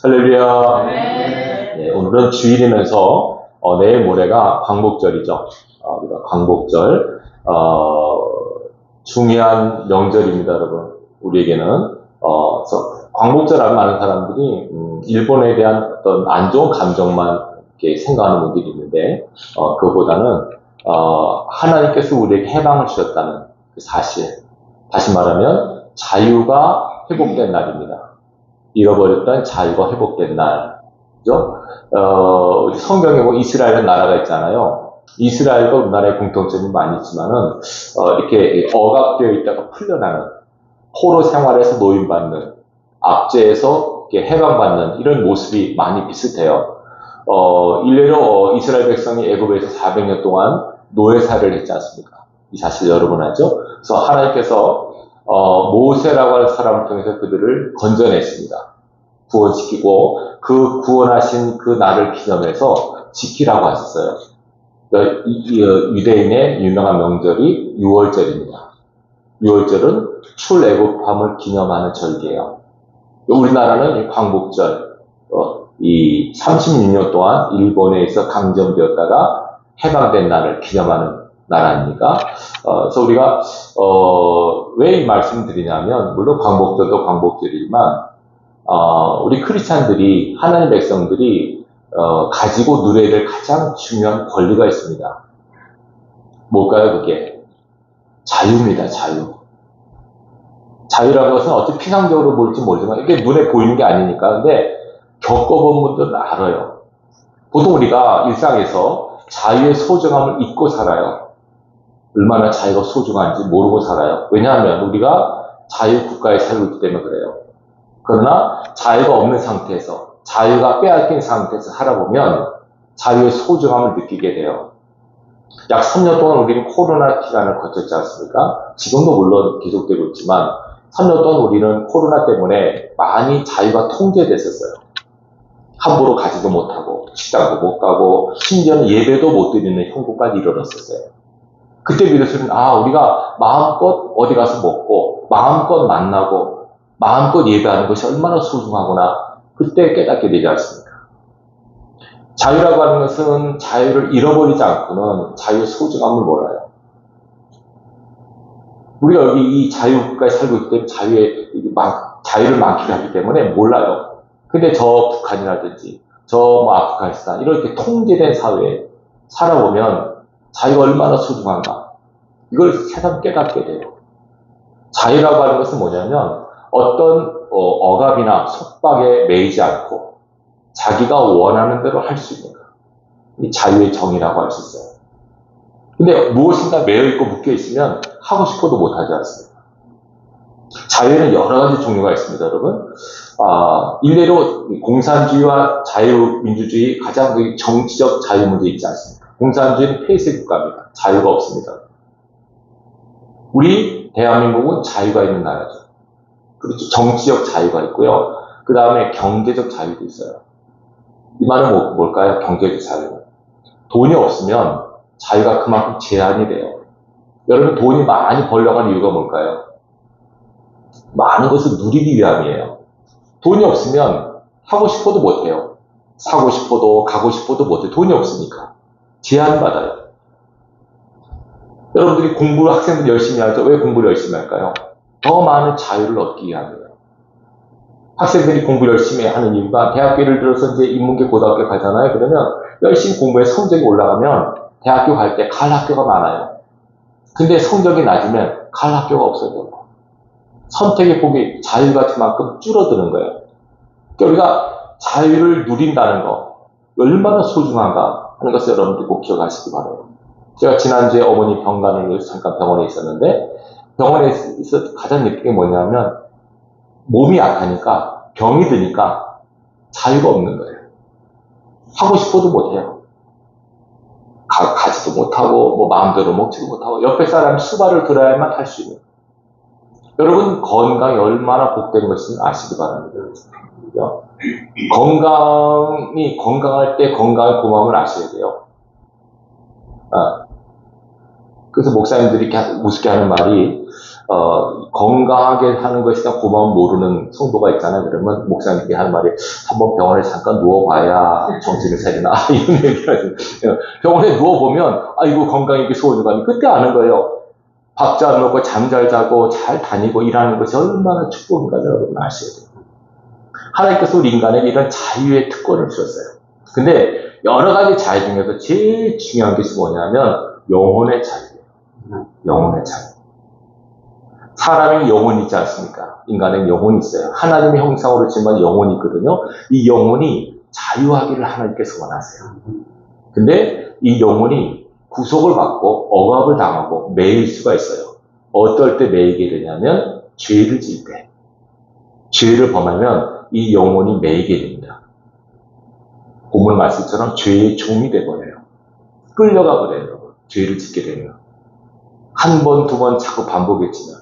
할렐루야. 네, 오늘은 주일이면서 내일 모레가 광복절이죠. 광복절 중요한 명절입니다, 여러분. 우리에게는 그래서 광복절 하면 많은 사람들이 일본에 대한 어떤 안 좋은 감정만 이렇게 생각하는 분들이 있는데 그거보다는 하나님께서 우리에게 해방을 주셨다는 그 사실, 다시 말하면 자유가 회복된 날입니다. 잃어버렸던 자유가 회복된 날. 그죠? 성경에 뭐 이스라엘은 나라가 있잖아요. 이스라엘과 우리나라의 공통점이 많이 있지만은, 이렇게 억압되어 있다가 풀려나는, 포로 생활에서 노임받는, 압제에서 이렇게 해방받는 이런 모습이 많이 비슷해요. 일례로 이스라엘 백성이 애굽에서 400년 동안 노예살이를 했지 않습니까? 이 사실 여러분 알죠? 그래서 하나님께서 모세라고 하는 사람을 통해서 그들을 건져냈습니다. 구원시키고 그 구원하신 그 날을 기념해서 지키라고 하셨어요. 유대인의 유명한 명절이 6월절입니다. 6월절은 출애굽함을 기념하는 절기예요. 우리나라는 광복절, 이 36년 동안 일본에 있어 강점되었다가 해방된 날을 기념하는 나라 아닙니까? 그래서 우리가 왜 이 말씀을 드리냐면, 물론 광복절도 광복절이지만 우리 크리스찬들이, 하나님 백성들이 가지고 누려야 될 가장 중요한 권리가 있습니다. 뭘까요, 그게? 자유입니다, 자유. 자유라는 것은 어찌 피상적으로 보일지 모르지만 이게 눈에 보이는 게 아니니까. 근데 겪어본 분들은 알아요. 보통 우리가 일상에서 자유의 소중함을 잊고 살아요. 얼마나 자유가 소중한지 모르고 살아요. 왜냐하면 우리가 자유국가에 살고 있기 때문에 그래요. 그러나 자유가 없는 상태에서, 자유가 빼앗긴 상태에서 살아보면 자유의 소중함을 느끼게 돼요. 약 3년 동안 우리는 코로나 기간을 거쳤지 않습니까? 지금도 물론 계속되고 있지만 3년 동안 우리는 코로나 때문에 많이 자유가 통제됐었어요. 함부로 가지도 못하고, 식당도 못 가고, 심지어는 예배도 못 드리는 형국까지 이르렀었어요. 그때 비로소는 우리가 마음껏 어디 가서 먹고, 마음껏 만나고, 마음껏 예배하는 것이 얼마나 소중하구나, 그때 깨닫게 되지 않습니까? 자유라고 하는 것은 자유를 잃어버리지 않고는 자유의 소중함을 몰라요. 우리가 여기 이 자유국가에 살고 있기 때문에 자유를 많게 하기 때문에 몰라요. 근데 저 북한이라든지 저 아프가니스탄 이렇게 통제된 사회에 살아보면 자유가 얼마나 소중한가, 이걸 새삼 깨닫게 돼요. 자유라고 하는 것은 뭐냐면 어떤 억압이나 속박에 매이지 않고 자기가 원하는 대로 할 수 있는 것, 이 자유의 정의라고 할 수 있어요. 근데 무엇인가 매여있고 묶여있으면 하고 싶어도 못하지 않습니까? 자유에는 여러 가지 종류가 있습니다, 여러분. 일례로 공산주의와 자유민주주의, 가장 정치적 자유 문제 있지 않습니까? 공산주의는 폐쇄 국가입니다. 자유가 없습니다. 우리 대한민국은 자유가 있는 나라죠. 그렇죠. 정치적 자유가 있고요. 그 다음에 경제적 자유도 있어요. 이 말은 뭘까요? 경제적 자유. 돈이 없으면 자유가 그만큼 제한이 돼요. 여러분, 돈이 많이 벌려고 하는 이유가 뭘까요? 많은 것을 누리기 위함이에요. 돈이 없으면 하고 싶어도 못해요. 사고 싶어도 가고 싶어도 못해요. 돈이 없으니까. 제한받아요. 여러분들이 학생들 열심히 하죠? 왜 공부를 열심히 할까요? 더 많은 자유를 얻기 위함이에요. 학생들이 공부 열심히 하는 이유가, 대학교 예를 들어서 이제 인문계 고등학교 가잖아요. 그러면 열심히 공부해 성적이 올라가면 대학교 갈 때 갈 학교가 많아요. 근데 성적이 낮으면 갈 학교가 없어져요. 선택의 폭이 자유 같은 만큼 줄어드는 거예요. 그러니까 우리가 자유를 누린다는 거 얼마나 소중한가 하는 것을 여러분들 꼭 기억하시기 바라요. 제가 지난주에 어머니 병간을 위해서 잠깐 병원에 있었는데, 병원에서 가장 느낀 게 뭐냐면 몸이 약하니까, 병이 드니까 자유가 없는 거예요. 하고 싶어도 못해요. 가지도 못하고 마음대로 먹지도 못하고, 옆에 사람 수발을 들어야만 할 수 있는. 여러분, 건강이 얼마나 복된 것인지 아시기 바랍니다. 건강할 때 건강의 고마움을 아셔야 돼요. 그래서 목사님들이 우습게 하는 말이, 건강하게 하는 것이 다 고마움 모르는 성도가 있잖아요. 그러면 목사님께 하는 말이 한번 병원에 잠깐 누워봐야 정신을 차리나 이런 얘기를 하죠. 병원에 누워보면 이거 건강이 이렇게 소원이 그때 아는 거예요. 밥 잘 먹고 잠 잘 자고 잘 다니고 일하는 것이 얼마나 축복인가를 여러분 아셔야 돼요. 하나님께서 우리 인간에게 이런 자유의 특권을 주셨어요. 근데 여러 가지 자유 중에서 제일 중요한 것이 뭐냐면 영혼의 자유예요. 영혼의 자유. 사람이 영혼이 있지 않습니까? 인간은 영혼이 있어요. 하나님의 형상으로 지만 영혼이 있거든요. 이 영혼이 자유하기를 하나님께서 원하세요. 근데 이 영혼이 구속을 받고 억압을 당하고 매일 수가 있어요. 어떨 때 매이게 되냐면 죄를 지을 때. 죄를 범하면 이 영혼이 매이게 됩니다. 본문 말씀처럼 죄의 종이 돼버려요. 끌려가 버려요. 죄를 짓게 되면. 한 번, 두 번 자꾸 반복했지만.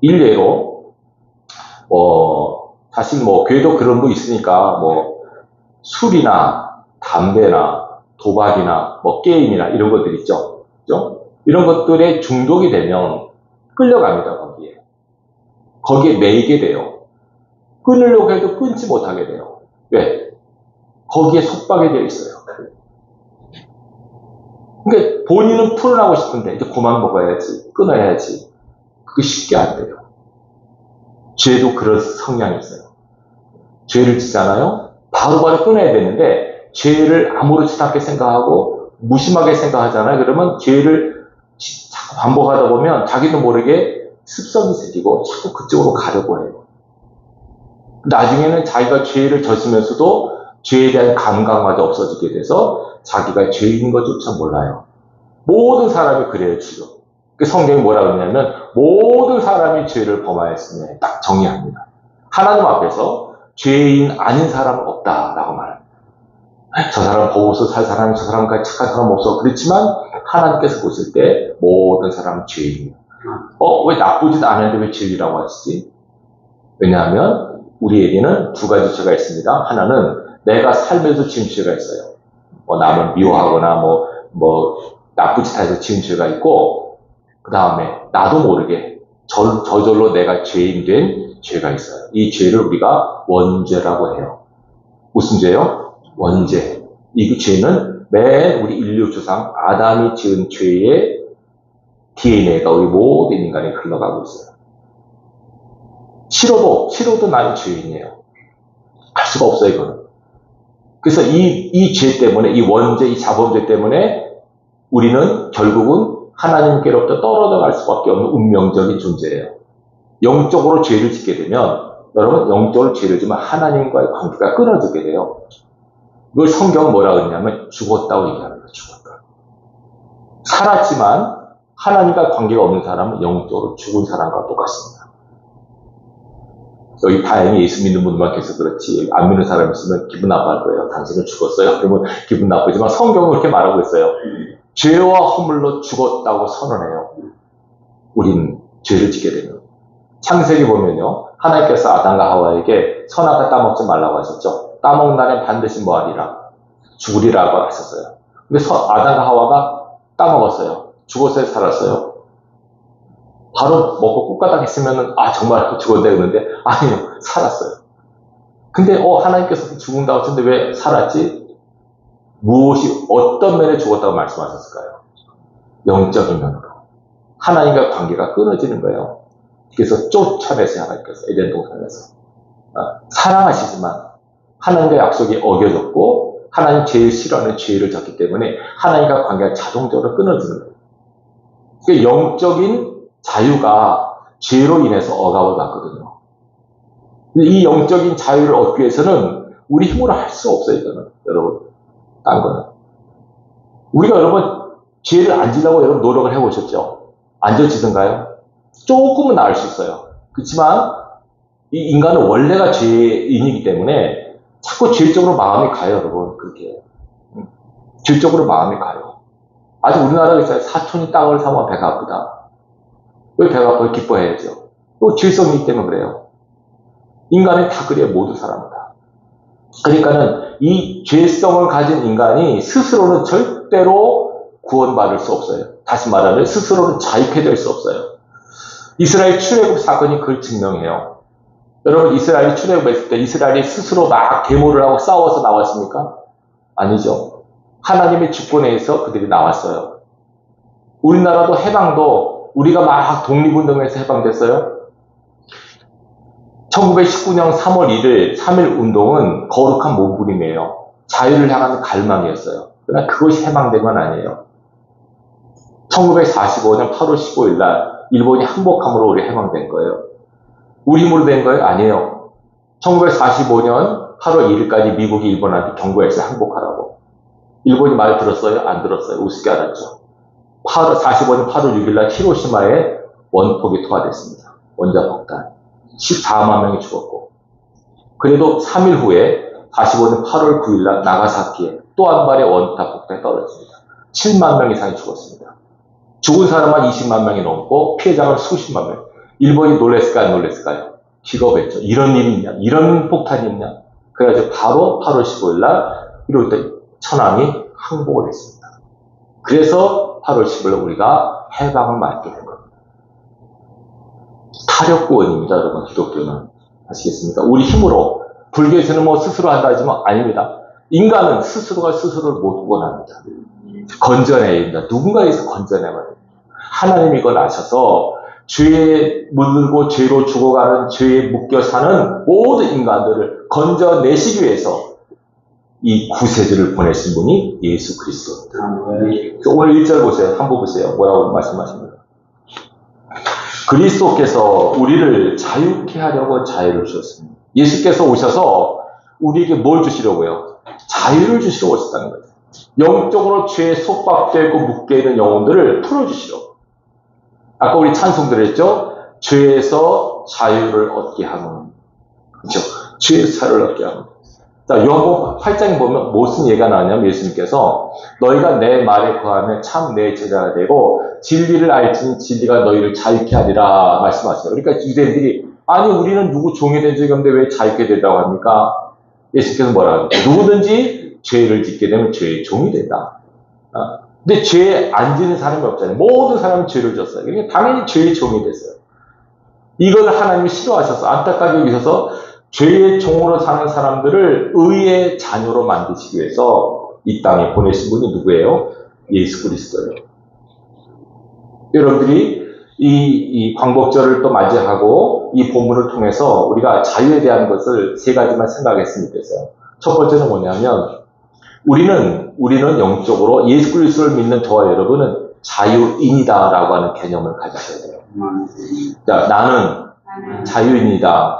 일례로, 사실 교회도 그런 거 있으니까, 술이나, 담배나, 도박이나, 게임이나, 이런 것들 있죠. 그죠? 이런 것들에 중독이 되면 끌려갑니다, 거기에. 거기에 매이게 돼요. 끊으려고 해도 끊지 못하게 돼요. 왜? 거기에 속박이 되어 있어요. 그러니까 본인은 풀어나고 싶은데, 이제 그만 먹어야지, 끊어야지. 그게 쉽게 안 돼요. 죄도 그런 성향이 있어요. 죄를 지잖아요? 바로바로 끊어야 되는데, 죄를 아무렇지도 않게 생각하고, 무심하게 생각하잖아요? 그러면 죄를 자꾸 반복하다 보면, 자기도 모르게 습성이 생기고, 자꾸 그쪽으로 가려고 해요. 나중에는 자기가 죄를 졌으면서도, 죄에 대한 감각마저 없어지게 돼서, 자기가 죄인 것조차 몰라요. 모든 사람이 그래요, 지금. 성경이 뭐라 그러냐면 모든 사람이 죄를 범하였으며 딱 정의합니다. 하나님 앞에서 죄인 아닌 사람은 없다라고 말합니다. 저 사람 보고서 살 사람이 저 사람까지 착한 사람 없어. 그렇지만 하나님께서 보실 때 모든 사람은 죄인이에요. 왜 나쁘지도 않은데 왜 죄인이라고 하시지? 왜냐하면 우리에게는 두 가지 죄가 있습니다. 하나는 내가 살면서 지은 죄가 있어요. 남을 미워하거나 나쁜 짓 해서 지은 죄가 있고, 그 다음에 나도 모르게 저절로 내가 죄인 된 죄가 있어요. 이 죄를 우리가 원죄라고 해요. 무슨 죄요? 원죄. 이 죄는 맨 우리 인류 조상 아담이 지은 죄의 DNA가 우리 모든 인간에 흘러가고 있어요. 싫어도 나는 죄인이에요. 할 수가 없어요, 이거는. 그래서 이 죄 때문에, 이 원죄, 이 자범죄 때문에 우리는 결국은 하나님께로부터 떨어져 갈 수밖에 없는 운명적인 존재예요. 영적으로 죄를 짓게 되면, 여러분, 영적으로 죄를 지면 하나님과의 관계가 끊어지게 돼요. 이걸 성경은 뭐라 그러냐면 죽었다고 얘기하는 거예요, 죽었다. 살았지만 하나님과 관계가 없는 사람은 영적으로 죽은 사람과 똑같습니다. 여기 다행히 예수 믿는 분만 계속 그렇지, 안 믿는 사람 있으면 기분 나빠할 거예요. 당신은 죽었어요. 그러면 기분 나쁘지만 성경은 그렇게 말하고 있어요. 죄와 허물로 죽었다고 선언해요. 우린 죄를 짓게 되면. 창세기 보면요, 하나님께서 아담과 하와에게 선악과 따먹지 말라고 하셨죠. 따먹는 날엔 반드시 뭐하리라? 죽으리라고 하셨어요. 근데 아담과 하와가 따먹었어요. 죽었어요? 살았어요? 바로 먹고 꿀가닥 했으면 정말 죽었네 그러는데 아니요, 살았어요. 근데 하나님께서 죽은다고 하셨는데 왜 살았지? 무엇이 어떤 면에 죽었다고 말씀하셨을까요? 영적인 면으로. 하나님과 관계가 끊어지는 거예요. 그래서 쫓아내세요, 하나님께서. 에덴 동산에서. 사랑하시지만 하나님과 약속이 어겨졌고 하나님 제일 싫어하는 죄를 졌기 때문에 하나님과 관계가 자동적으로 끊어지는 거예요. 그러니까 영적인 자유가 죄로 인해서 억압을 받거든요. 이 영적인 자유를 얻기 위해서는 우리 힘으로 할 수 없어요, 이거는. 여러분. 딴 거는. 우리가 여러분, 죄를 안 지려고 여러분 노력을 해보셨죠? 안 져지던가요? 조금은 나을 수 있어요. 그렇지만, 이 인간은 원래가 죄인이기 때문에 자꾸 죄적으로 마음이 가요, 여러분. 그렇게. 죄적으로 마음이 가요. 아직 우리나라가 있어요. 사촌이 땅을 사면 배가 아프다. 왜 배가 아파요? 기뻐해야죠. 또 죄성이 있기 때문에 그래요. 인간은 다 그래요, 모든 사람은 다. 그러니까는 이 죄성을 가진 인간이 스스로는 절대로 구원받을 수 없어요. 다시 말하면 스스로는 자유케 될 수 없어요. 이스라엘 출애굽 사건이 그걸 증명해요. 여러분, 이스라엘이 출애굽했을 때 이스라엘이 스스로 막 계모를 하고 싸워서 나왔습니까? 아니죠. 하나님의 주권에서 그들이 나왔어요. 우리나라도 해방도 우리가 막 독립운동에서 해방됐어요. 1919년 3월 1일 3.1 운동은 거룩한 몸부림이에요. 자유를 향한 갈망이었어요. 그러나 그것이 해방된 건 아니에요. 1945년 8월 15일 날 일본이 항복함으로 우리 해방된 거예요. 우리 힘으로 된 거예요? 아니에요. 1945년 8월 1일까지 미국이 일본한테 경고했어요. 항복하라고. 일본이 말 들었어요? 안 들었어요? 우습게 알았죠. 45년 8월 6일 날 히로시마에 원폭이 투하됐습니다. 원자폭탄. 14만 명이 죽었고. 그래도 3일 후에 45년 8월 9일 날 나가사키에 또 한 발의 원자폭탄이 떨어졌습니다. 7만 명 이상이 죽었습니다. 죽은 사람만 20만 명이 넘고 피해자는 수십만 명. 일본이 놀랬을까요? 안 놀랬을까요? 기겁했죠. 이런 일이 있냐? 이런 폭탄이 있냐? 그래가지고 바로 8월 15일 날 이럴 천황이 항복을 했습니다. 그래서 8월 15일 날 우리가 해방을 맞게 된 겁니다. 타력구원입니다, 여러분. 기독교는. 아시겠습니까? 우리 힘으로. 불교에서는 뭐 스스로 한다 하지만 아닙니다. 인간은 스스로가 스스로를 못 구원합니다. 건져내야 됩니다. 누군가에서 건져내야 됩니다. 하나님이 이걸 아셔서 죄에 물들고 죄로 죽어가는 죄에 묶여 사는 모든 인간들을 건져내시기 위해서 이 구세주를 보내신 분이 예수 그리스도입니다. 오늘 1절 보세요. 한번 보세요. 뭐라고 말씀하십니까? 그리스도께서 우리를 자유케 하려고 자유를 주셨습니다. 예수께서 오셔서 우리에게 뭘 주시려고요? 자유를 주시려고 오셨다는 거예요. 영적으로 죄에 속박되어 있고 묶여 있는 영혼들을 풀어주시려고. 아까 우리 찬송들 했죠? 죄에서 자유를 얻게 하는. 그렇죠? 죄에서 자유를 얻게 하는. 자, 요한복음 8장에 보면 무슨 예가 나왔냐면 예수님께서 너희가 내 말에 거하면 참 내 제자가 되고 진리를 알지니 진리가 너희를 자유케 하리라 말씀하세요. 그러니까 유대인들이 아니 우리는 누구 종이 된 적이 없는데 왜 자유케 된다고 합니까? 예수님께서 뭐라 합니까? 누구든지 죄를 짓게 되면 죄의 종이 된다. 근데 죄에 안 지는 사람이 없잖아요. 모든 사람이 죄를 졌어요. 그러니까 당연히 죄의 종이 됐어요. 이걸 하나님이 싫어하셔서 안타깝게 여기셔서 죄의 종으로 사는 사람들을 의의 자녀로 만드시기 위해서 이 땅에 보내신 분이 누구예요? 예수 그리스도예요. 여러분들이 이 광복절을 또 맞이하고 이 본문을 통해서 우리가 자유에 대한 것을 세 가지만 생각했으면 좋겠어요. 첫 번째는 뭐냐면 우리는 영적으로 예수 그리스도를 믿는 저와 여러분은 자유인이다라고 하는 개념을 가지셔야 돼요. 자, 나는 자유인이다.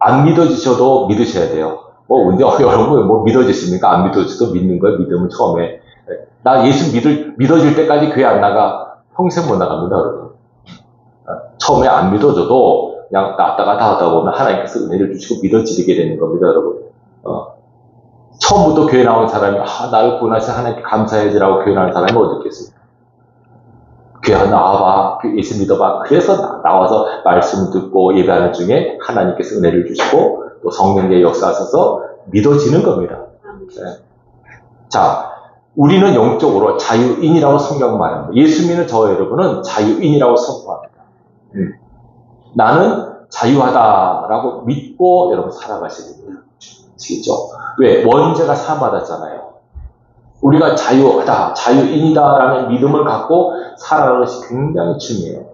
안 믿어지셔도 믿으셔야 돼요. 근데 여러분 뭐 믿어지십니까? 안 믿어지셔도 믿는 거예요. 믿으면 처음에. 나 예수 믿어질 때까지 교회 안 나가. 평생 못 나갑니다, 여러분. 처음에 안 믿어져도 그냥 나왔다가 다 하다 보면 하나님께서 은혜를 주시고 믿어지게 되는 겁니다, 여러분. 처음부터 교회 나온 사람이 나를 구원하신 하나님께 감사해야지라고 교회 나온 사람이 어디 있겠습니까? 교회 나와봐, 예수 믿어봐. 그래서 나와서 말씀 듣고 예배하는 중에 하나님께서 은혜를 주시고 또 성령의 역사하셔서 믿어지는 겁니다. 네. 자, 우리는 영적으로 자유인이라고 성경은 말합니다. 예수 믿는 저와 여러분은 자유인이라고 선포합니다. 나는 자유하다라고 믿고 여러분 살아가셔야 됩니다. 아시겠죠? 왜? 원죄가 사함받았잖아요. 우리가 자유하다, 자유인이다라는 믿음을 갖고 살아가는 것이 굉장히 중요해요.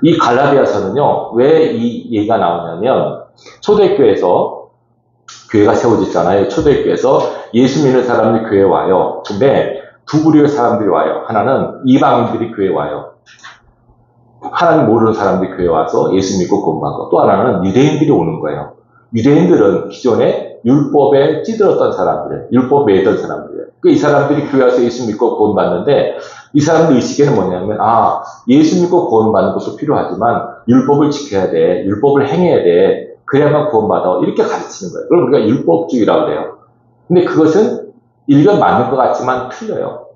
이 갈라디아서는요, 왜 이 얘기가 나오냐면, 초대교회에서, 교회가 세워졌잖아요. 초대교회에서 예수 믿는 사람들이 교회에 와요. 근데 두 부류의 사람들이 와요. 하나는 이방인들이 교회에 와요. 하나님 모르는 사람들이 교회에 와서 예수 믿고 구원받고, 또 하나는 유대인들이 오는 거예요. 유대인들은 기존에 율법에 찌들었던 사람들, 율법에 매던 사람들이에요. 이 사람들이 교회 와서 예수 믿고 구원받는데, 이 사람들 의식에는 뭐냐면, 예수 믿고 구원받는 것도 필요하지만, 율법을 지켜야 돼. 율법을 행해야 돼. 그래야만 구원받아. 이렇게 가르치는 거예요. 그걸 우리가 율법주의라고 그래요. 근데 그것은 일견 맞는 것 같지만 틀려요.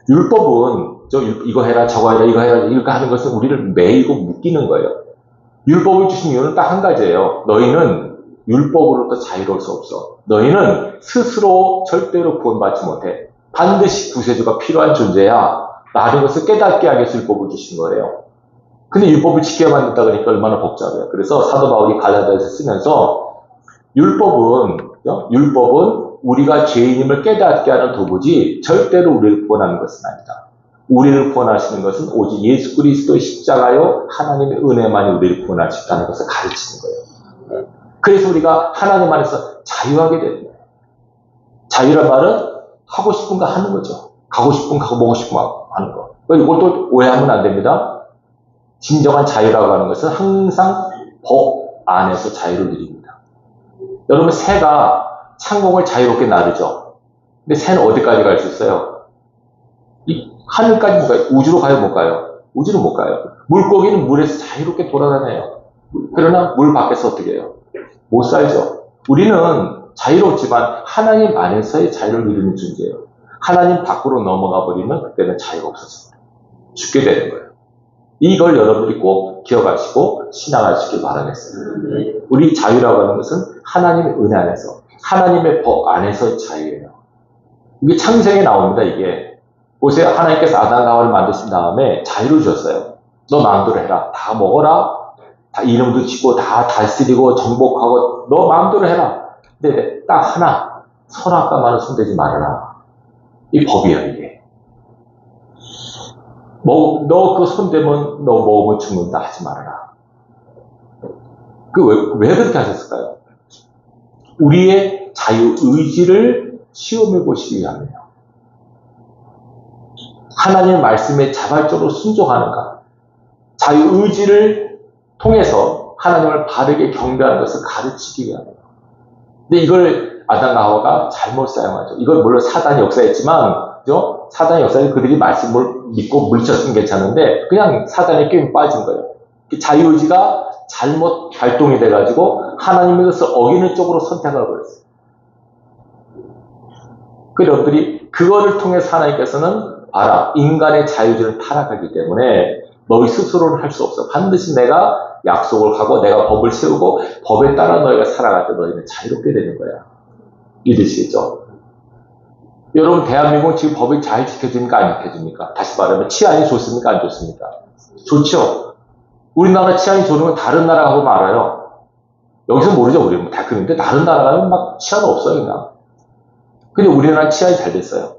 율법은, 이거 해라, 저거 해라, 이거 해라, 이렇게 하는 것은 우리를 매이고 묶이는 거예요. 율법을 주신 이유는 딱 한 가지예요. 너희는 율법으로부터 자유로울 수 없어. 너희는 스스로 절대로 구원받지 못해. 반드시 구세주가 필요한 존재야. 라는 것을 깨닫게 하기 위해서 율법을 주신 거예요. 근데 율법을 지켜야만 된다 그러니까 얼마나 복잡해요. 그래서 사도 바울이 갈라디아서 쓰면서 율법은 우리가 죄인임을 깨닫게 하는 도구지 절대로 우리를 구원하는 것은 아니다. 우리를 구원하시는 것은 오직 예수 그리스도의 십자가요 하나님의 은혜만이 우리를 구원할 수 있다는 것을 가르치는 거예요. 그래서 우리가 하나님 안에서 자유하게 되는 거예요. 자유란 말은 하고 싶은 거 하는 거죠. 가고 싶은 거 가고 먹고 싶은 거 하는 거. 이걸 또 오해하면 안 됩니다. 진정한 자유라고 하는 것은 항상 법 안에서 자유를 누립니다. 여러분 새가 창공을 자유롭게 나르죠. 근데 새는 어디까지 갈 수 있어요? 이 하늘까지 못 가요. 우주로 가요, 못 가요? 우주로 못 가요. 물고기는 물에서 자유롭게 돌아다녀요. 그러나 물 밖에서 어떻게 해요? 못 살죠. 우리는 자유롭지만 하나님 안에서의 자유를 누리는 존재예요. 하나님 밖으로 넘어가 버리면 그때는 자유가 없어집니다. 죽게 되는 거예요. 이걸 여러분들이 꼭 기억하시고 신앙하시길 바라겠어요. 우리 자유라고 하는 것은 하나님의 은혜 안에서, 하나님의 법 안에서의 자유예요. 이게 창세기에 나옵니다, 이게. 보세요. 하나님께서 아담과 하와를 만드신 다음에 자유를 주셨어요. 너 마음대로 해라. 다 먹어라. 다 이름도 짓고 다 다스리고 정복하고 너 마음대로 해라. 근데 딱 하나, 선악과만은 손대지 말아라. 이 법이야, 이게. 너 그 손대면 너 먹으면 죽는다 하지 말아라. 왜 그렇게 하셨을까요? 우리의 자유의지를 시험해 보시기 위함이에요. 하나님의 말씀에 자발적으로 순종하는가? 자유의지를 통해서 하나님을 바르게 경배하는 것을 가르치기 위함이에요. 근데 이걸 아담과 하와가 잘못 사용하죠. 이걸 물론 사단이 역사했지만, 그죠? 사단의 역사에 그들이 말씀을 믿고 물리쳤으면 괜찮은데, 그냥 사단의 게임에 빠진 거예요. 자유의지가 잘못 발동이 돼가지고, 하나님의 것을 어기는 쪽으로 선택을 버렸어요. 그 여러분들이 그거를 통해서 하나님께서는, 봐라, 인간의 자유의지를 타락하기 때문에, 너희 스스로는 할 수 없어. 반드시 내가 약속을 하고, 내가 법을 세우고, 법에 따라 너희가 살아갈 때 너희는 자유롭게 되는 거야. 믿으시겠죠? 여러분, 대한민국은 지금 법이 잘 지켜집니까? 안 지켜집니까? 다시 말하면 치안이 좋습니까? 안 좋습니까? 좋죠? 우리나라 치안이 좋은 건 다른 나라하고 알아요. 여기서 모르죠, 우리는. 다 그런데 다른 나라 가면 막 치안 없어요, 그냥. 근데 우리나라는 치안이 잘 됐어요.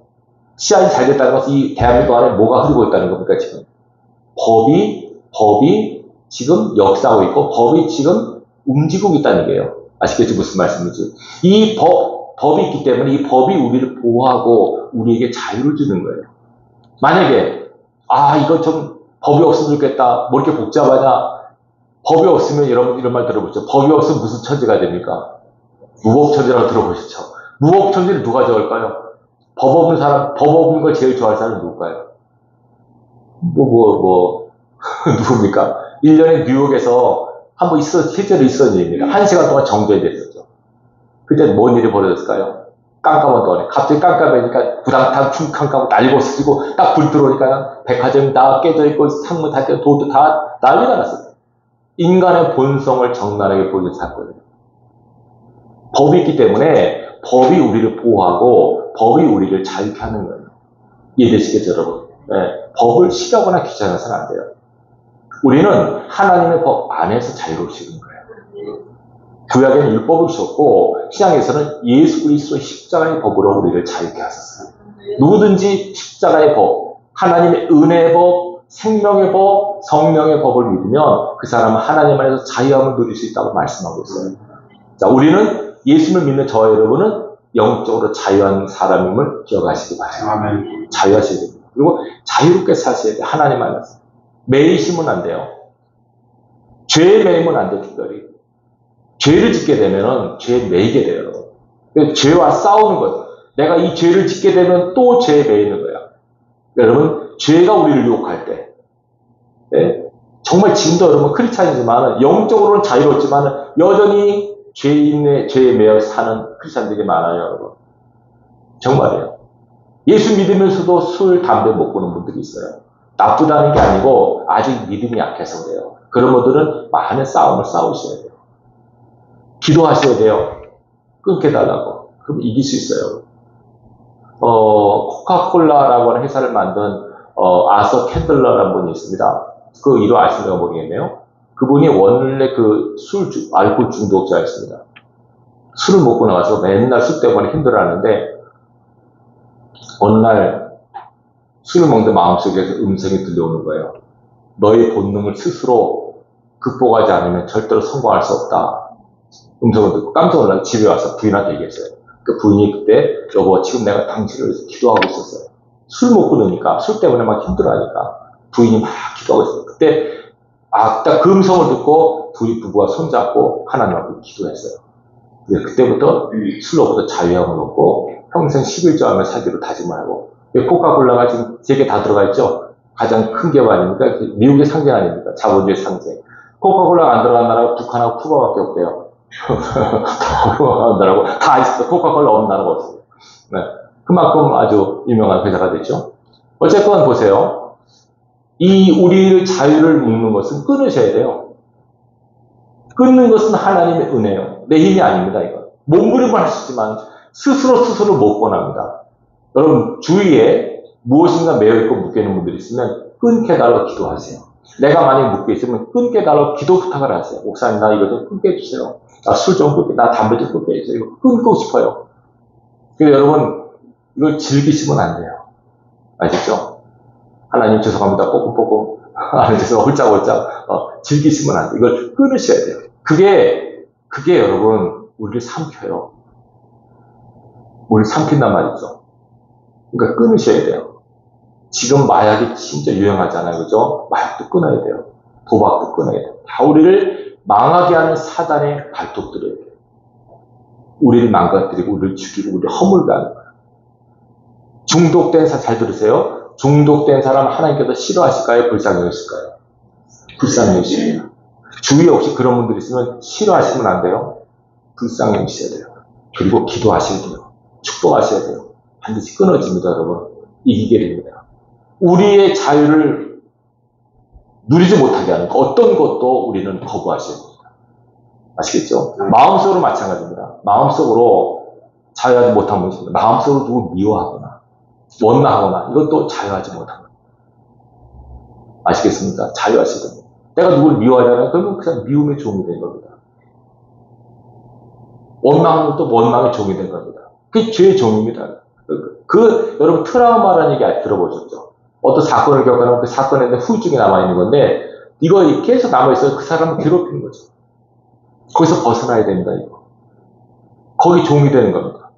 치안이 잘 됐다는 것은 이 대한민국 안에 뭐가 흐르고 있다는 겁니까, 지금? 법이 지금 역사하고 있고, 법이 지금 움직이고 있다는 얘기예요. 아시겠죠? 무슨 말씀인지. 이 법이 있기 때문에 이 법이 우리를 보호하고 우리에게 자유를 주는 거예요. 만약에 이거 좀 법이 없으면 좋겠다. 뭐 이렇게 복잡하냐. 법이 없으면 여러분 이런 말 들어보죠. 법이 없으면 무슨 천지가 됩니까? 무법천지라고 들어보셨죠. 무법천지를 누가 좋아할까요? 법 없는 사람, 법 없는 걸 제일 좋아할 사람은 누굴까요? 누굽니까? 1년에 뉴욕에서 한번 실제로 있었던 일입니다. 1시간 동안 정전이 됐었죠. 그때 뭔 일이 벌어졌을까요? 깜깜한 동안에. 갑자기 깜깜하니까 부당탕 쿵쾅하고 난리 벗어지고 딱 불 들어오니까 백화점이 다 깨져있고 창문 다 깨져 도도 다 난리가 났어요. 인간의 본성을 적나라하게 보여준 사건이에요. 법이 있기 때문에 법이 우리를 보호하고 법이 우리를 자유케 하는 거예요. 이해되시겠죠, 여러분? 네, 법을 싫어하거나 귀찮아서는 안 돼요. 우리는 하나님의 법 안에서 자유로우시는 거예요. 구약에는 율법을 주셨고 신약에서는 예수 그리스도의 십자가의 법으로 우리를 자유케 하셨어요. 누구든지 십자가의 법, 하나님의 은혜의 법, 생명의 법, 성령의 법을 믿으면 그 사람은 하나님 안에서 자유함을 누릴 수 있다고 말씀하고 있어요. 자, 우리는 예수를 믿는 저와 여러분은 영적으로 자유한 사람임을 기억하시기 바랍니다. 아멘. 자유하셔야 됩니다. 그리고 자유롭게 사셔야 돼요. 하나님 안에서. 매이시면 안 돼요. 죄에 매이면 안 돼요, 특별히. 죄를 짓게 되면은 죄에 매이게 돼요. 죄와 싸우는 것. 내가 이 죄를 짓게 되면 또 죄에 매이는 거야. 여러분, 죄가 우리를 유혹할 때, 네? 정말 지금도 여러분 크리스찬이지만 영적으로는 자유롭지만 여전히 죄에 매여 사는 크리스찬들이 많아요, 여러분. 정말이에요. 예수 믿으면서도 술, 담배 못 보는 분들이 있어요. 나쁘다는 게 아니고 아직 믿음이 약해서 그래요. 그런 분들은 많은 싸움을 싸우셔야 돼요. 기도하셔야 돼요. 끊게 달라고. 그럼 이길 수 있어요. 코카콜라라고 하는 회사를 만든 아서 캔들러라는 분이 있습니다. 그 이로 아시는가 모르겠네요. 그분이 원래 그 알코올 중독자였습니다. 술을 먹고 나와서 맨날 술 때문에 힘들어하는데 어느 날 술을 먹는데 마음속에서 음성이 들려오는 거예요. 너의 본능을 스스로 극복하지 않으면 절대로 성공할 수 없다. 음성을 듣고 깜짝 놀라서 집에 와서 부인한테 얘기했어요. 그 부인이 그때 여보 지금 내가 당신을 위해서 기도하고 있었어요. 술 먹고 나니까 술 때문에 막 힘들어하니까 부인이 막 기도하고 있어요. 그때 딱 그 음성을 듣고 둘이 부부가 손잡고 하나님 앞에 기도했어요. 그때부터 술로부터 자유함을 얻고 평생 11조하며 살기로 다짐하고 코카콜라가 지금 세계 다 들어가 있죠. 가장 큰 기업 아닙니까? 미국의 상징 아닙니까? 자본주의 상징. 코카콜라가 안 들어간 나라가 북한하고 쿠바밖에 없대요. 나라고 다 있어. 코카콜라 없는 나라가 없어요. 네. 그만큼 아주 유명한 회사가 됐죠. 어쨌건 보세요. 이 우리의 자유를 묶는 것은 끊으셔야 돼요. 끊는 것은 하나님의 은혜예요. 내 힘이 아닙니다. 이건 몸부림을 할 수 있지만 스스로 못 권합니다. 여러분 주위에 무엇인가 매여있고 묶여있는 분들이 있으면 끊게 해달라고 기도하세요. 내가 만약에 묶여 있으면 끊게 해달라고 기도 부탁을 하세요. 목사님 나 이거 좀 끊게 해주세요. 나 술 좀 끊게, 나 담배 좀 끊게 해주세요. 이거 끊고 싶어요. 근데 여러분 이걸 즐기시면 안 돼요. 아시죠? 하나님 죄송합니다. 뽀끔뽀끔 하나님께서 홀짝홀짝 즐기시면 안 돼요. 이걸 끊으셔야 돼요. 그게 여러분 우리를 삼켜요. 우리를 삼킨단 말이죠. 그러니까 끊으셔야 돼요. 지금 마약이 진짜 유행하잖아요. 그죠? 마약도 끊어야 돼요. 도박도 끊어야 돼요. 다 우리를 망하게 하는 사단의 발톱들이에요. 우리를 망가뜨리고 우리를 죽이고 우리를 허물게 하는 거예요. 중독된 사람 잘 들으세요. 중독된 사람 하나님께서 싫어하실까요? 불쌍히 여기실까요? 불쌍히 여기십니다. 주위에 혹시 그런 분들이 있으면 싫어하시면 안 돼요. 불쌍히 여기셔야 돼요. 그리고 기도하셔야 돼요. 축복하셔야 돼요. 반드시 끊어집니다, 여러분. 이기게 됩니다. 우리의 자유를 누리지 못하게 하는 어떤 것도 우리는 거부하셔야 됩니다. 아시겠죠? 마음속으로 마찬가지입니다. 마음속으로 자유하지 못한 분이 있습니다. 마음속으로 누구 미워하거나 원망하거나 이것도 자유하지 못한 겁니다. 아시겠습니까? 자유하셔야 됩니다. 내가 누구를 미워하잖아요. 그러면 그냥 미움의 종이 된 겁니다. 원망하는 것도 원망의 종이 된 겁니다. 그게 죄의 종입니다. 여러분 트라우마라는 얘기 들어보셨죠? 어떤 사건을 겪으면 그 사건에 대한 후유증이 남아있는 건데 이거 계속 남아있어요. 그 사람을 괴롭히는 거죠. 거기서 벗어나야 됩니다. 이거. 거기 종이 되는 겁니다.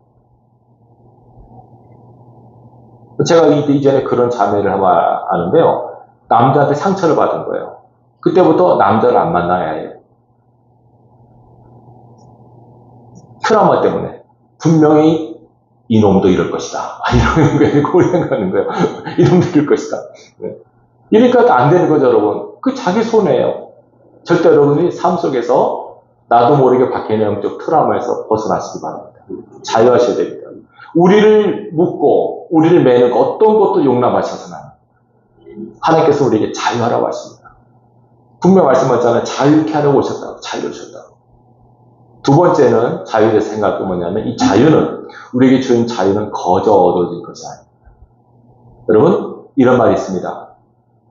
제가 이전에 그런 자매를 한번 아는데요. 남자한테 상처를 받은 거예요. 그때부터 남자를 안 만나야 해요. 트라우마 때문에. 분명히 이놈도 이럴 것이다. 이런 거에 고려하는 거예요. 이놈도 이럴 것이다. 이러니까 안 되는 거죠, 여러분. 그 자기 손해예요. 절대 여러분이 삶 속에서 나도 모르게 박혀있는 영적 트라우마에서 벗어나시기 바랍니다. 자유하셔야 됩니다. 우리를 묶고 우리를 매는 어떤 것도 용납하셔서는 하나님께서 우리에게 자유하라고 하십니다. 분명 말씀하셨잖아요. 자유케 하려고 오셨다고. 자유를 주셨다고. 두 번째는 자유에 대해서 생각이 뭐냐면 이 자유는 우리에게 주는 자유는 거저 얻어진 것이 아닙니다. 여러분 이런 말이 있습니다.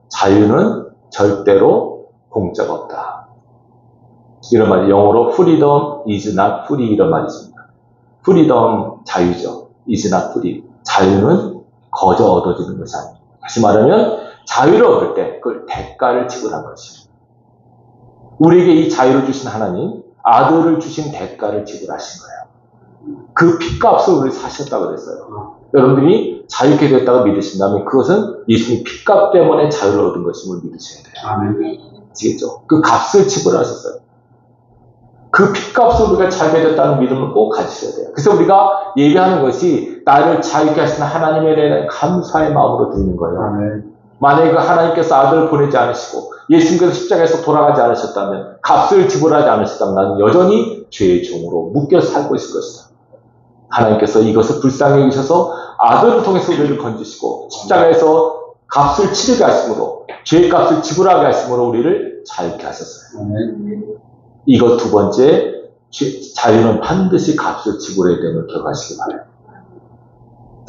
자유는 절대로 공짜가 없다. 이런 말이 영어로 freedom is not free 이런 말이 있습니다. freedom 자유죠. is not free. 자유는 거저 얻어지는 것이 아닙니다. 다시 말하면 자유를 얻을 때 그걸 대가를 지불한 것입니다. 우리에게 이 자유를 주신 하나님 아들을 주신 대가를 지불하신 거예요. 그 핏값을 우리 사셨다고 그랬어요. 여러분들이 자유케 됐다고 믿으신다면 그것은 예수님 핏값 때문에 자유를 얻은 것임을 믿으셔야 돼요. 아시겠죠? 그 값을 지불하셨어요. 그 핏값을 우리가 자유케 됐다는 믿음을 꼭 가지셔야 돼요. 그래서 우리가 예배하는 것이 나를 자유케 하시는 하나님에 대한 감사의 마음으로 드리는 거예요. 만약에 그 하나님께서 아들을 보내지 않으시고 예수님께서 십자가에서 돌아가지 않으셨다면 값을 지불하지 않으셨다면 나는 여전히 죄의 종으로 묶여 살고 있을 것이다. 하나님께서 이것을 불쌍히 여기셔서 아들을 통해서 우리를 건지시고 십자가에서 값을 치르게 하심으로 죄의 값을 지불하게 하심으로 우리를 자유케 하셨어요. 이것 두 번째 자유는 반드시 값을 지불해야 됨을 기억하시기 바랍니다.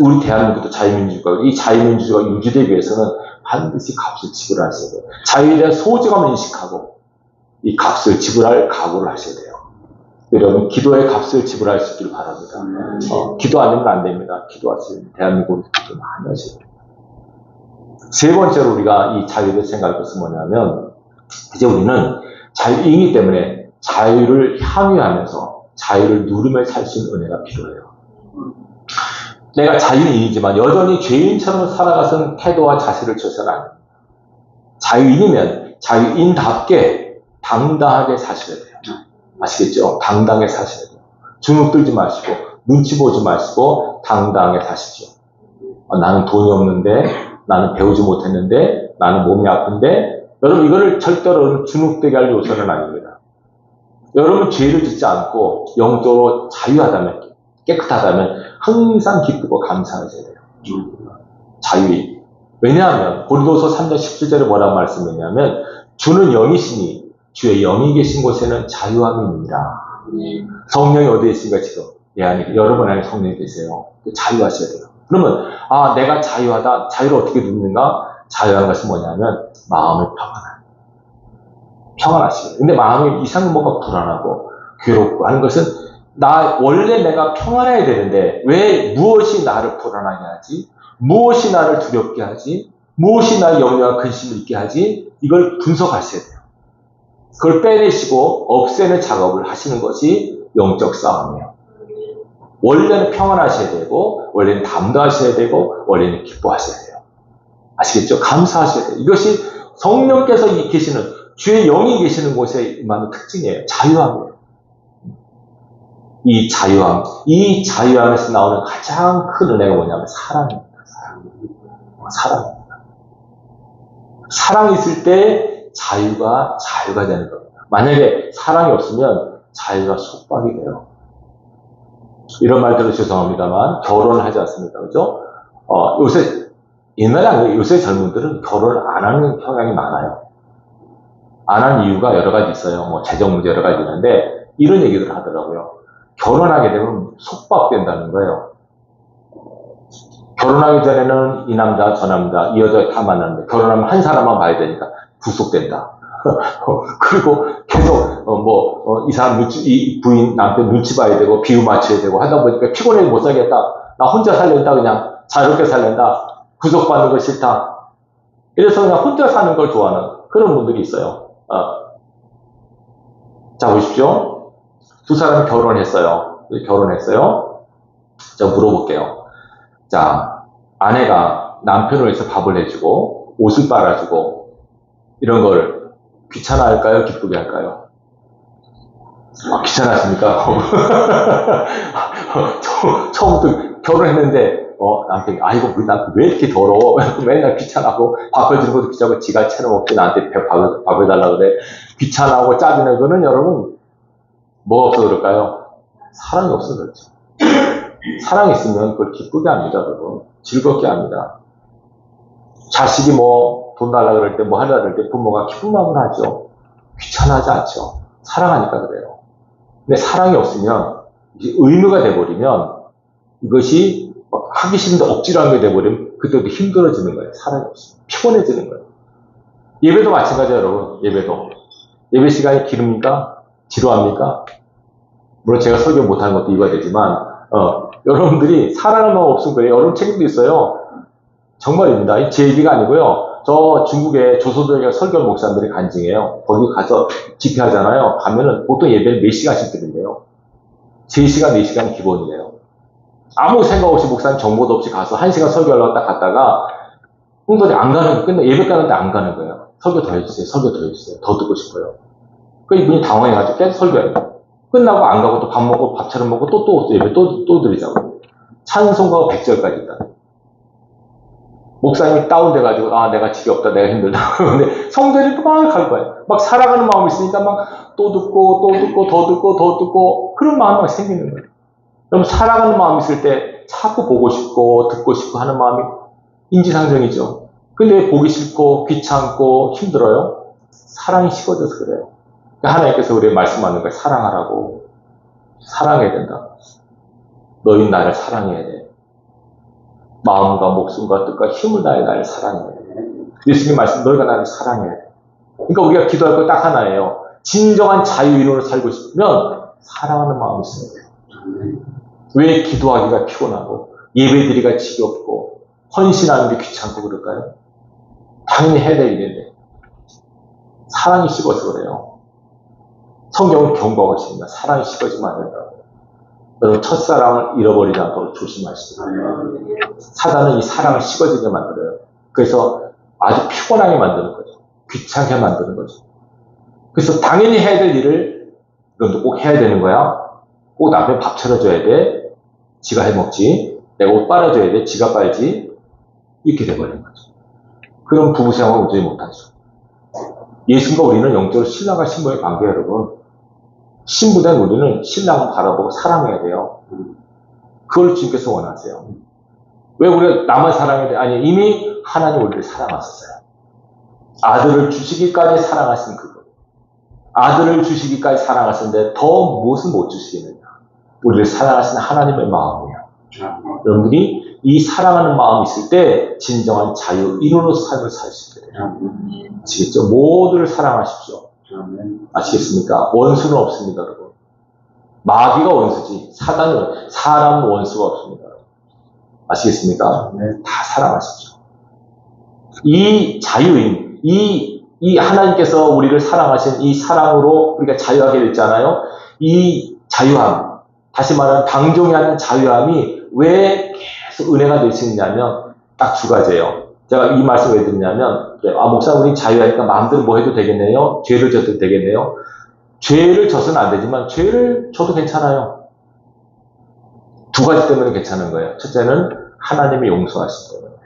우리 대한민국도 자유민주주의가 이 자유민주주의가 유지되기 위해서는 반드시 값을 지불하셔야 돼요. 자유에 대한 소중함을 인식하고 이 값을 지불할 각오를 하셔야 돼요. 여러분, 기도의 값을 지불할 수 있기를 바랍니다. 기도 안 되면 안 됩니다. 기도하세요. 대한민국에서 기도 많이 하셔야 돼요. 세 번째로 우리가 이 자유에 대해서 생각할 것은 뭐냐면, 이제 우리는 자유이기 때문에 자유를 향유하면서 자유를 누리며 살 수 있는 은혜가 필요해요. 내가 자유인이지만 여전히 죄인처럼 살아가서는 태도와 자세를 쳐서는 안 됩니다. 자유인이면 자유인답게 당당하게 사셔야 돼요. 아시겠죠? 당당하게 사셔야 돼요. 주눅 들지 마시고 눈치 보지 마시고 당당하게 사시죠. 나는 돈이 없는데, 나는 배우지 못했는데, 나는 몸이 아픈데, 여러분 이거를 절대로 주눅되게 할 요소는 아닙니다. 여러분 죄를 짓지 않고 영적으로 자유하다면, 깨끗하다면 항상 기쁘고 감사하셔야 돼요. 자유인. 왜냐하면 고린도서 3장 17절에 뭐라고 말씀했냐면, 주는 영이시니 주의 영이 계신 곳에는 자유함이 있느니라. 성령이 어디에 있습니까 지금? 예, 아니, 여러분 안에 성령이 계세요. 자유하셔야 돼요. 그러면 내가 자유하다. 자유를 어떻게 누리는가? 자유한 것은 뭐냐면 마음을 평안하시고. 근데 마음이 이상하게 뭔가 불안하고 괴롭고 하는 것은 원래 내가 평안해야 되는데 왜 무엇이 나를 불안하게 하지? 무엇이 나를 두렵게 하지? 무엇이 나의 염려와 근심을 있게 하지? 이걸 분석하셔야 돼요. 그걸 빼내시고 없애는 작업을 하시는 것이 영적 싸움이에요. 원래는 평안하셔야 되고, 원래는 담대하셔야 되고, 원래는 기뻐하셔야 돼요. 아시겠죠? 감사하셔야 돼요. 이것이 성령께서 계시는, 주의 영이 계시는 곳에 임하는 특징이에요. 자유함이에요. 이 자유함에서 나오는 가장 큰 은혜가 뭐냐면 사랑입니다. 사랑입니다. 사랑이 있을 때 자유가 되는 겁니다. 만약에 사랑이 없으면 자유가 속박이 돼요. 이런 말 들어 죄송합니다만 결혼을 하지 않습니까? 그죠? 요새 옛날에 아니고 요새 젊은들은 결혼을 안 하는 경향이 많아요. 안 하는 이유가 여러 가지 있어요. 뭐 재정 문제 여러 가지 있는데 이런 얘기를 하더라고요. 결혼하게 되면 속박된다는 거예요. 결혼하기 전에는 이 남자, 저 남자, 이 여자 다 만났는데 결혼하면 한 사람만 봐야 되니까 구속된다. 그리고 계속 이 사람 이 부인 남편 눈치 봐야 되고 비유 맞춰야 되고 하다 보니까 피곤해 못 살겠다. 나 혼자 살랜다. 그냥 자유롭게 살랜다. 구속받는 거 싫다. 이래서 그냥 혼자 사는 걸 좋아하는 그런 분들이 있어요. 자, 보십시오. 두 사람이 결혼했어요. 자, 물어볼게요. 자, 아내가 남편을 위해서 밥을 해주고 옷을 빨아주고 이런 걸 귀찮아할까요? 기쁘게 할까요? 귀찮아하십니까? 처음부터 결혼했는데 남편이 이거 우리 남편 왜 이렇게 더러워? 맨날 귀찮아하고 밥 해주는 것도 귀찮고 지가 채널 먹지 나한테 밥 해달라고 그래. 귀찮아하고 짜증내는 거는 여러분 뭐가 없어서 그럴까요? 사랑이 없어서 그렇죠. 사랑이 있으면 그걸 기쁘게 합니다. 여러분. 즐겁게 합니다. 자식이 돈 달라고 그럴 때, 하려고 그럴 때 부모가 기쁜 마음으로 하죠. 귀찮아하지 않죠. 사랑하니까 그래요. 근데 사랑이 없으면, 의무가 돼버리면, 이것이 하기 싫은데 억지로 하게 돼버리면, 그때도 힘들어지는 거예요. 사랑이 없으면. 피곤해지는 거예요. 예배도 마찬가지예요, 여러분. 예배 시간이 길습니까? 지루합니까? 물론 제가 설교 못하는 것도 이유가 되지만, 여러분들이 사랑하는 마음 없으면 그래요. 여러분 책임도 있어요. 정말입니다. 제 얘기가 아니고요. 저 중국의 조선교회 설교 목사님들이 간증해요. 거기 가서 집회하잖아요. 가면은 보통 예배를 몇 시간씩 드는데요. 3시간, 4시간 기본이에요. 아무 생각 없이 목사님 정보도 없이 가서 1시간 설교하려고 딱 갔다가 홍도리 안 가는 거, 예배 가는데 안 가는 거예요. 설교 더 해주세요. 더 듣고 싶어요. 그 이분이 당황해가지고 계속 설교해요. 끝나고 안 가고 또 밥 먹고 밥처럼 먹고 또 예배 또 드리자고. 찬송가 100절까지 있다. 목사님이 다운돼가지고, 내가 지겹다, 내가 힘들다. 근데 성도들이 막 갈 거예요. 막 살아가는 마음이 있으니까 막 또 듣고, 더 듣고, 그런 마음이 막 생기는 거예요. 그럼 살아가는 마음이 있을 때 자꾸 보고 싶고, 듣고 싶고 하는 마음이 인지상정이죠. 근데 보기 싫고, 귀찮고, 힘들어요? 사랑이 식어져서 그래요. 그러니까 하나님께서 우리에게 말씀하는 거예요. 사랑하라고. 사랑해야 된다. 너희 나를 사랑해야 돼. 마음과 목숨과 뜻과 힘을 다해 나를 사랑해야 돼. 예수님 말씀, 너희가 나를 사랑해야 돼. 그러니까 우리가 기도할 거 딱 하나예요. 진정한 자유인으로 살고 싶으면 사랑하는 마음이 있어야 돼요. 왜 기도하기가 피곤하고 예배드리기가 지겹고 헌신하는 게 귀찮고 그럴까요? 당연히 해야 될 일인데 사랑이 식어서 그래요. 성경은 경고하고 있습니다. 사랑이 식어지면 안 된다고. 여러분, 첫사랑을 잃어버리지 않도록 조심하시기 바랍니다. 사단은 이 사랑을 식어지게 만들어요. 그래서 아주 피곤하게 만드는 거죠. 귀찮게 만드는 거죠. 그래서 당연히 해야 될 일을 이건 꼭 해야 되는 거야. 꼭 남편 밥 차려줘야 돼. 지가 해먹지. 내가 옷 빨아줘야 돼. 지가 빨지. 이렇게 돼버리는 거죠. 그럼 부부생활을 온전히 못하죠. 예수님과 우리는 영적으로 신랑과 신부의 관계, 여러분. 신부된 우리는 신랑을 바라보고 사랑해야 돼요. 그걸 주님께서 원하세요. 왜 우리가 남을 사랑해야 돼? 아니, 이미 하나님 우리를 사랑하셨어요. 아들을 주시기까지 사랑하신 그분. 아들을 주시기까지 사랑하셨는데 더 무엇을 못 주시겠느냐. 우리를 사랑하시는 하나님의 마음이에요. 여러분들이 이 사랑하는 마음이 있을 때 진정한 자유인으로 삶을 살 수 있게 돼요. 아시겠죠? 모두를 사랑하십시오. 아시겠습니까? 원수는 없습니다, 여러분. 마귀가 원수지, 사단은, 사람은 원수가 없습니다. 아시겠습니까? 다 사랑하십시오. 이 자유인, 이 하나님께서 우리를 사랑하신 이 사랑으로 우리가 자유하게 됐잖아요. 이 자유함, 다시 말하면 방종이 하는 자유함이 왜 계속 은혜가 되시느냐면 딱 두 가지예요. 제가 이 말씀 왜 드리냐면, 목사 우리 자유하니까 마음대로 뭐 해도 되겠네요. 죄를 져도 되겠네요. 죄를 져서는 안 되지만 죄를 져도 괜찮아요. 두 가지 때문에 괜찮은 거예요. 첫째는 하나님이 용서하신 거예요.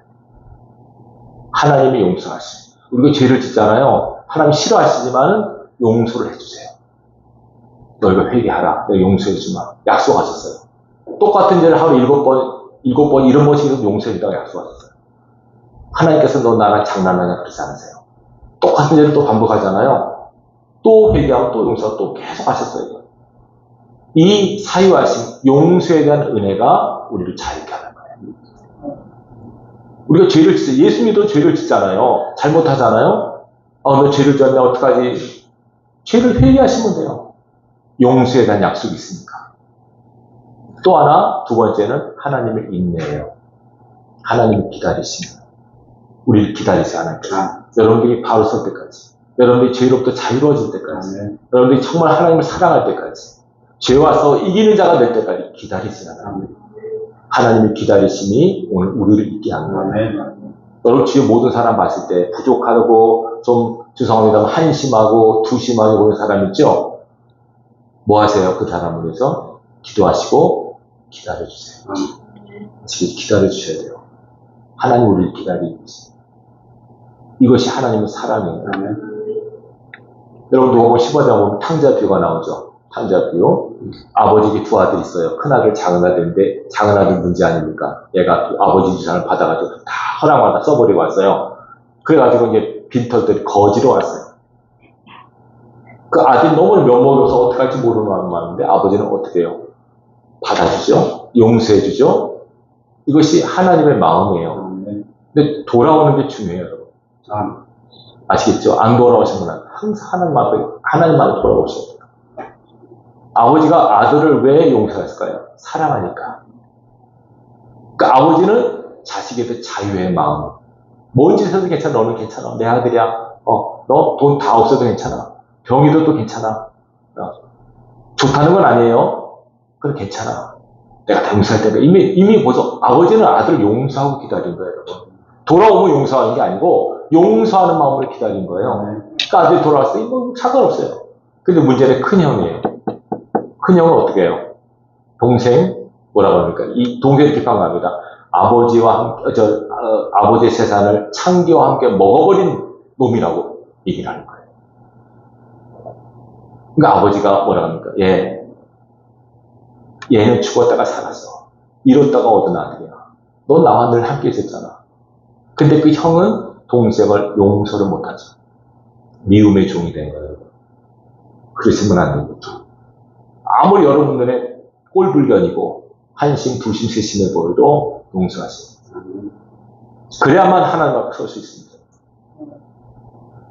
하나님이 용서하신. 우리가 죄를 짓잖아요. 하나님 싫어하시지만 용서를 해주세요. 너희가 회개하라. 내가 용서해주마. 약속하셨어요. 똑같은 죄를 하루 7번, 7번씩도 용서해준다고 약속하셨어요. 하나님께서 너 나랑 장난하냐 그러지 않으세요. 똑같은 죄를 또 반복하잖아요. 또 회개하고 또 용서하고 또 계속 하셨어요. 이 사유하심, 용서에 대한 은혜가 우리를 자유케 하는 거예요. 우리가 죄를 짓어요. 예수님도 죄를 짓잖아요. 잘못하잖아요. 너 죄를 졌냐 어떡하지? 죄를 회개하시면 돼요. 용서에 대한 약속이 있으니까. 또 하나, 두 번째는 하나님의 인내예요. 하나님이 기다리십니다. 우리를 기다리세요, 하나님께서. 여러분들이 바로 설 때까지. 여러분들이 죄로부터 자유로워질 때까지. 여러분들이 정말 하나님을 사랑할 때까지. 죄와 싸워 이기는 자가 될 때까지 기다리시는 하나님. 하나님의 기다리심이 오늘 우리를 있게 하는 거예요. 여러분 주위에 모든 사람 봤을 때 부족하고 좀 죄송합니다만 한심하고 두심하게 보는 사람 있죠? 뭐 하세요? 그 사람을 위해서 기도하시고 기다려주세요. 기다려주셔야 돼요. 하나님 우리를 기다리고 있어요. 이것이 하나님의 사랑이에요. 여러분 누가 15장 보면 탕자뷰가 나오죠. 탕자뷰. 아버지에게 두 아들이 있어요. 큰아들, 작은아들인데 작은아들 문제 아닙니까? 얘가 아버지 유산을 받아가지고 다 허락받아 써버리고 왔어요. 그래가지고 이제 빈털들이 거지로 왔어요. 그 아들이 너무 면목이어서 어떻게 할지 모르는 마음인데 아버지는 어떻게 해요? 받아주죠. 용서해주죠. 이것이 하나님의 마음이에요. 근데 돌아오는 게 중요해요, 여러분. 아시겠죠? 안 돌아오시면 항상 하나님만 돌아오셔야 돼요. 아버지가 아들을 왜 용서했을까요? 사랑하니까. 그러니까 아버지는 자식에 대해 자유의 마음. 뭔 짓 해도 괜찮아. 너는 괜찮아. 내 아들이야. 너 돈 다 없어도 괜찮아. 병이 들어도 괜찮아. 좋다는 건 아니에요. 그래 괜찮아. 내가 다 용서할 때가 이미 벌써 아버지는 아들을 용서하고 기다린 거예요, 여러분. 돌아오면 용서하는 게 아니고 용서하는 마음으로 기다린 거예요. 그러니까 아들이 돌아왔을 때 뭐 상관없어요. 근데 문제는 큰 형이에요. 큰 형은 어떻게 해요? 동생 뭐라고 합니까? 이 동생이 비판합니다. 아버지의 재산을 창기와 함께 먹어버린 놈이라고 얘기를 하는 거예요. 그러니까 아버지가 뭐라고 합니까? 얘는 죽었다가 살았어. 잃었다가 얻은 아들이야. 너 나와 늘 함께 있었잖아. 근데 그 형은 동생을 용서를 못하죠. 미움의 종이 된 거예요. 그러시면 안 되는 거죠. 아무리 여러분들의 꼴불견이고 한심, 두심, 세심해 보여도 용서하세요. 그래야만 하나님 앞에 설 수 있습니다.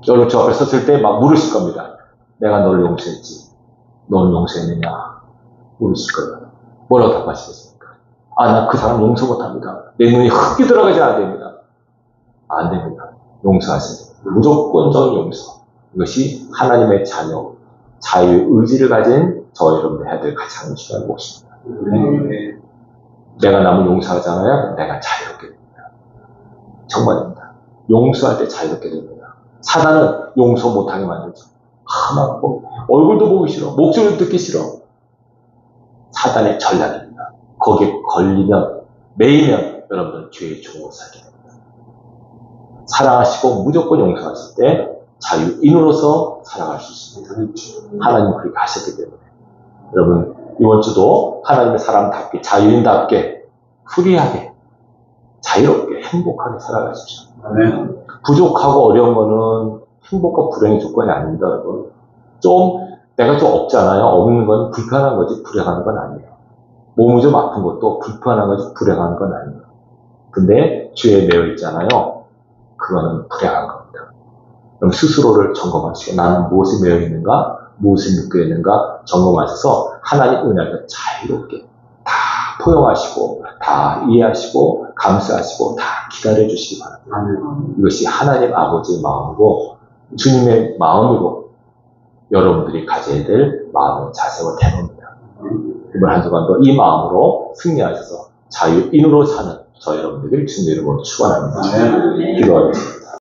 여러분 저 앞에 섰을 때 막 물으실 겁니다. 내가 너를 용서했지. 너를 용서했느냐? 물으실 거예요. 뭐라고 답하시겠습니까? 아, 나 그 사람 용서 못합니다. 내 눈이 흙이 들어가지 안 됩니다. 안 됩니다. 용서하세요. 무조건적인 용서. 이것이 하나님의 자녀, 자유의 의지를 가진 저 여러분들 해야 될 가장 중요한 몫입니다. 내가 남을 용서하잖아요. 내가 자유롭게 됩니다. 정말입니다. 용서할 때 자유롭게 됩니다. 사단은 용서 못하게 만들죠. 하나 얼굴도 보기 싫어. 목소리도 듣기 싫어. 사단의 전략입니다. 거기에 걸리면, 매이면 여러분들은 죄의 종으로 살게 됩니다. 사랑하시고 무조건 용서하실 때 자유인으로서 살아갈 수 있습니다. 하나님 그렇게 하셨기 때문에 여러분 이번 주도 하나님의 사람답게 자유인답게 프리하게 자유롭게 행복하게 살아가십시오. 아멘. 부족하고 어려운 거는 행복과 불행의 조건이 아닙니다. 여러분 좀 내가 좀 없잖아요. 없는 건 불편한 거지 불행한 건 아니에요. 몸이 좀 아픈 것도 불편한 거지 불행한 건 아니에요. 근데 죄에 매여 있잖아요. 그거는 불행한 겁니다. 그럼 스스로를 점검하시고 나는 무엇에 매여 있는가, 무엇에 묶여 있는가 점검하셔서 하나님 은혜를 자유롭게 다 포용하시고 다 이해하시고 감사하시고 다 기다려 주시기 바랍니다. 이것이 하나님 아버지의 마음이고 주님의 마음으로 여러분들이 가져야 될 마음의 자세와 태도입니다. 이번 한 주간도 이 마음으로 승리하셔서 자유인으로 사는 저 여러분들을 주님의 이름으로 축원합니다. 기도하겠습니다.